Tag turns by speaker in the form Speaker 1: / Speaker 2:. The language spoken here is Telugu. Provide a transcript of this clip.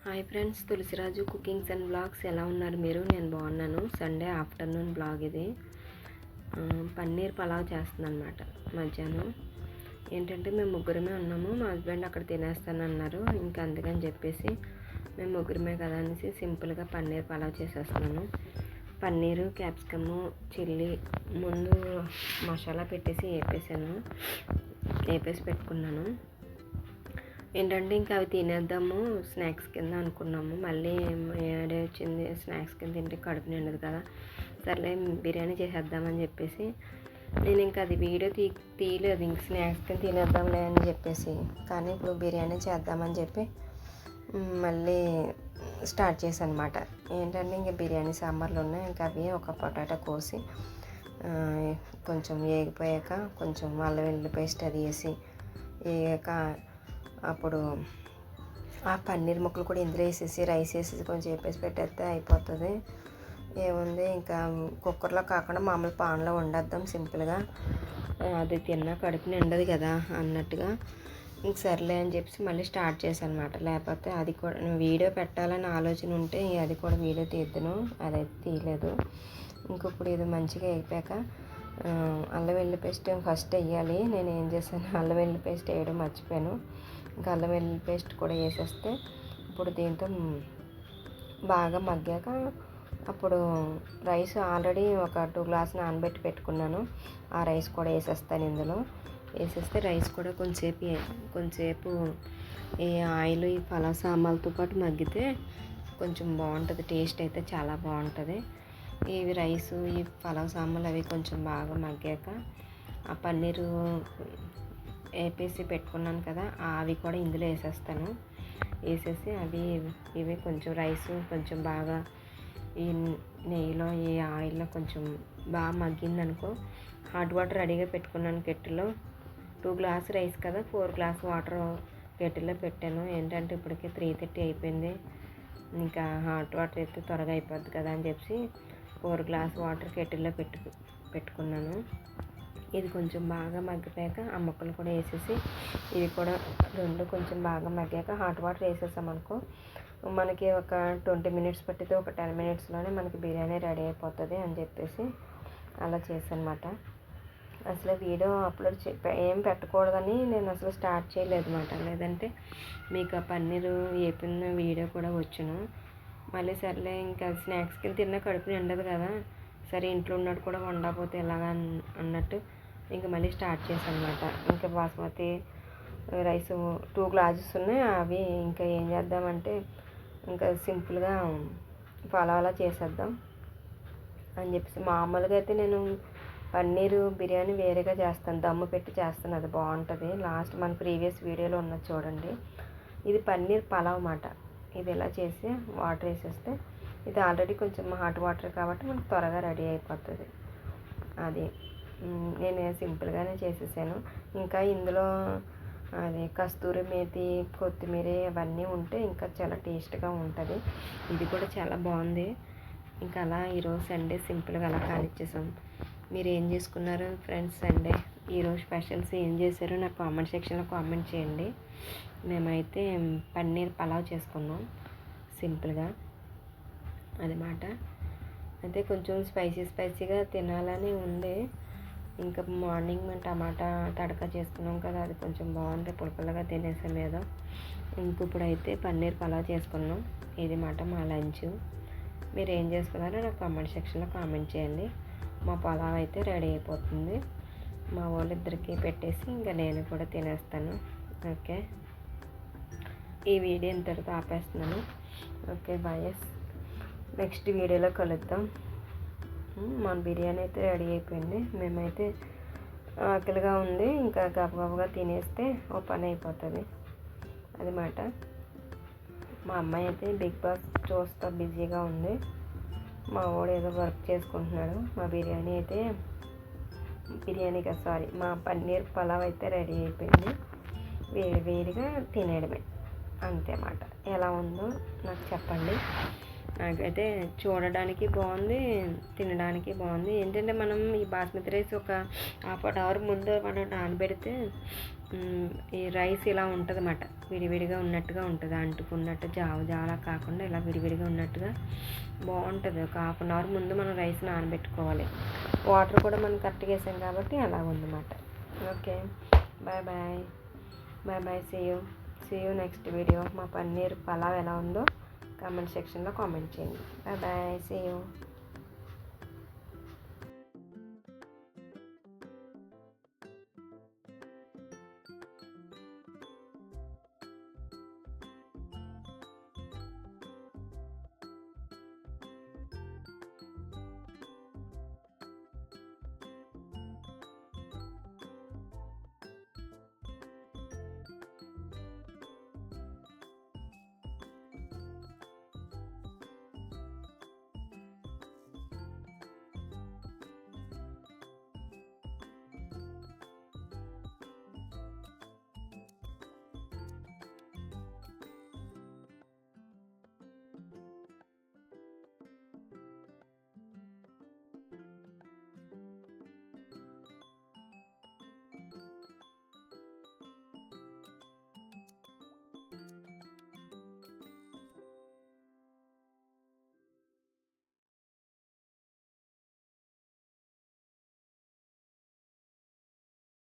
Speaker 1: Hi friends, Tulasiraju cookings and blogs ఎలా ఉన్నారు మీరు? నేను బాగున్నాను. సండే ఆఫ్టర్నూన్ బ్లాగ్ ఇది. పన్నీర్ పలావ్ చేస్తున్నాను అనమాట. మధ్యాహ్నం ఏంటంటే మేము ముగ్గురమే ఉన్నాము. మా హస్బెండ్ అక్కడ తినేస్తానన్నారు. ఇంకా అందుకని చెప్పేసి మేము ముగ్గురమే కదా అనేసి సింపుల్గా పన్నీర్ పలావ్ చేసేస్తున్నాను. పన్నీరు, క్యాప్సికము, చిల్లీ ముందు మసాలా పెట్టేసి వేపేసి పెట్టుకున్నాను. ఏంటంటే ఇంకా అవి తినేద్దాము స్నాక్స్ కింద అనుకున్నాము. మళ్ళీ ఏడే వచ్చింది, స్నాక్స్ కింద తింటే కడుపు నిండదు కదా, సర్లే బిర్యానీ చేసేద్దామని చెప్పేసి నేను ఇంకా అది వీడియో తీయలేదు. ఇంక స్నాక్స్ కింద తినేద్దాంలే అని చెప్పేసి. కానీ ఇప్పుడు బిర్యానీ చేద్దామని చెప్పి మళ్ళీ స్టార్ట్ చేశాను అనమాట. ఏంటంటే ఇంక బిర్యానీ సాంబార్లు ఉన్నాయి. ఇంకా అవి ఒక పొటాటో కోసి కొంచెం వేగిపోయాక కొంచెం అల్లం వెల్లుల్లి పేస్ట్ అది వేసి వేగాక అప్పుడు ఆ పన్నీర్ ముక్కలు కూడా ఇందులో వేసేసి రైస్ వేసేసి కొంచెం వేపేసి పెట్టేస్తే అయిపోతుంది. ఏముంది ఇంకా కుక్కర్లో కాకుండా మామూలు పాన్లో వండేద్దాం సింపుల్గా. అది తిన్నా కడుపు నిండదు కదా అన్నట్టుగా ఇంక సర్లే అని చెప్పేసి మళ్ళీ స్టార్ట్ చేశాను అనమాట. లేకపోతే అది కూడా వీడియో పెట్టాలని ఆలోచన ఉంటే అది కూడా వీడియో తీద్దును, అదైతే తీయలేదు. ఇంకొప్పుడు ఇది మంచిగా అయిపోయాక అల్లం వెల్లుల్లి పేస్ట్ ఫస్ట్ వేయాలి. నేను ఏం చేశాను, అల్లం వెల్లుల్లి పేస్ట్ వేయడం మర్చిపోయాను. ఇంకా అల్లం వెల్లుల్లి పేస్ట్ కూడా వేసేస్తే ఇప్పుడు దీంతో బాగా మగ్గాక అప్పుడు రైస్ ఆల్రెడీ ఒక 2 గ్లాసులు నానబెట్టి పెట్టుకున్నాను. ఆ రైస్ కూడా వేసేస్తాను. ఇందులో వేసేస్తే రైస్ కూడా కొంచెంసేపు ఈ ఆయిల్ ఈ పలావ్ సామాన్లతో పాటు మగ్గితే కొంచెం బాగుంటుంది. టేస్ట్ అయితే చాలా బాగుంటుంది. ఇవి రైసు ఈ పలావ్ సామాన్లు అవి కొంచెం బాగా మగ్గాక ఆ పన్నీరు వేపేసి పెట్టుకున్నాను కదా, అవి కూడా ఇందులో వేసేస్తాను. వేసేసి ఇవి కొంచెం రైసు కొంచెం బాగా ఈ నెయ్యిలో ఈ ఆయిల్లో కొంచెం బాగా మగ్గిందనుకో, హాట్ వాటర్ రెడీగా పెట్టుకున్నాను కెటిల్లో. 2 గ్లాస్ రైస్ కదా, 4 గ్లాస్ వాటర్ కెటిల్లో పెట్టాను. ఏంటంటే ఇప్పటికే 3:30 అయిపోయింది. ఇంకా హాట్ వాటర్ అయితే త్వరగా అయిపోద్ది కదా అని చెప్పి 4 గ్లాస్ వాటర్ కెటిల్లో పెట్టుకున్నాను. ఇది కొంచెం బాగా మగ్గిపోయాక ఆ ముక్కలు కూడా వేసేసి ఇవి కూడా రెండు కొంచెం బాగా మగ్గాక హాట్ వాటర్ వేసేసామనుకో, మనకి ఒక 20 మినిట్స్ పట్టితే ఒక 10 మినిట్స్లోనే మనకి బిర్యానీ రెడీ అయిపోతుంది అని చెప్పేసి అలా చేశానమాట. అసలు వీడియో అప్లోడ్ ఏం పెట్టకూడదని నేను అసలు స్టార్ట్ చేయలేదు అనమాట. లేదంటే మీకు ఆ పన్నీరు వేపిన వీడియో కూడా వచ్చును. మళ్ళీ సర్లే ఇంకా స్నాక్స్కి తిన్నా కడుపు నిండదు కదా, సరే ఇంట్లో ఉన్నట్టు కూడా వండకపోతే ఎలాగా అన్నట్టు ఇంకా మళ్ళీ స్టార్ట్ చేశాను అనమాట. ఇంకా బాస్మతి రైస్ 2 గ్లాసెస్ ఉన్నాయి. అవి ఇంకా ఏం చేద్దామంటే ఇంకా సింపుల్గా పలావ్లా చేసేద్దాం అని చెప్పేసి. మామూలుగా అయితే నేను పన్నీరు బిర్యానీ వేరేగా చేస్తాను, దమ్ము పెట్టి చేస్తాను, అది బాగుంటుంది. లాస్ట్ మన ప్రీవియస్ వీడియోలో ఉన్నది చూడండి. ఇది పన్నీర్ పలావ్ అన్నమాట. ఇది ఇలా చేసి వాటర్ వేసేస్తే ఇది ఆల్రెడీ కొంచెం హాట్ వాటర్ కాబట్టి మనకు త్వరగా రెడీ అయిపోతుంది. అది నేను సింపుల్గానే చేసేసాను. ఇంకా ఇందులో అది కస్తూరి మేతి, కొత్తిమీర అవన్నీ ఉంటే ఇంకా చాలా టేస్ట్గా ఉంటుంది. ఇది కూడా చాలా బాగుంది. ఇంకా అలా ఈరోజు సండే సింపుల్గా అలా కానిచ్చేసాం. మీరు ఏం చేసుకున్నారు ఫ్రెండ్స్? సండే ఈరోజు స్పెషల్స్ ఏం చేశారో నాకు కామెంట్ సెక్షన్లో కామెంట్ చేయండి. మేమైతే పన్నీర్ పలావ్ చేసుకున్నాం సింపుల్గా అన్నమాట. అయితే కొంచెం స్పైసీగా తినాలని ఉంది. ఇంకా మార్నింగ్ మేము టమాటా తడక చేసుకున్నాం కదా, అది కొంచెం బాగుంటే పులుపులుగా తినేసాం ఏదో. ఇప్పుడైతే పన్నీర్ పలావ్ చేసుకున్నాం. ఇది మాట మా లంచ్. మీరు ఏం చేసుకున్నారో నాకు కామెంట్ సెక్షన్లో కామెంట్ చేయండి. మా పలావ్ అయితే రెడీ అయిపోతుంది. మా వాళ్ళిద్దరికీ పెట్టేసి ఇంకా నేను కూడా తినేస్తాను. ఓకే, ఈ వీడియో ఇంతటితో ఆపేస్తున్నాను. Okay, bye. నెక్స్ట్ వీడియోలో కలుద్దాం. మన బిర్యానీ అయితే రెడీ అయిపోయింది. మేమైతే ఆకలిగా ఉంది, ఇంకా గబగబగా తినేస్తే ఓ పని అయిపోతుంది అది మాట. మా అమ్మాయి అయితే బిగ్ బాస్ చూస్తూ బిజీగా ఉంది. మా వాడు ఏదో వర్క్ చేసుకుంటున్నాడు. మా మా పన్నీర్ పలావ్ అయితే రెడీ అయిపోయింది. వేడిగా తినేయడమే అంతే మాట. ఎలా ఉందో నాకు చెప్పండి. నాకైతే చూడడానికి బాగుంది, తినడానికి బాగుంది. ఏంటంటే మనం ఈ బాస్మతి రైస్ ఒక హాఫ్ అన్ అవర్ ముందు మనం నానబెడితే ఈ రైస్ ఇలా ఉంటుంది అన్నమాట, విడివిడిగా ఉన్నట్టుగా ఉంటుంది, అంటుకున్నట్టు జావలా కాకుండా ఇలా విడివిడిగా ఉన్నట్టుగా బాగుంటుంది. ఒక హాఫ్ అన్ అవర్ ముందు మనం రైస్ నానబెట్టుకోవాలి. వాటర్ కూడా మనం కరెక్ట్గా వేసాం కాబట్టి అలా ఉందన్నమాట. Okay, bye bye bye bye, see you next video. మా పన్నీర్ పలావ్ ఎలా ఉందో కామెంట్ సెక్షన్లో కామెంట్ చేయండి. Bye bye, see you.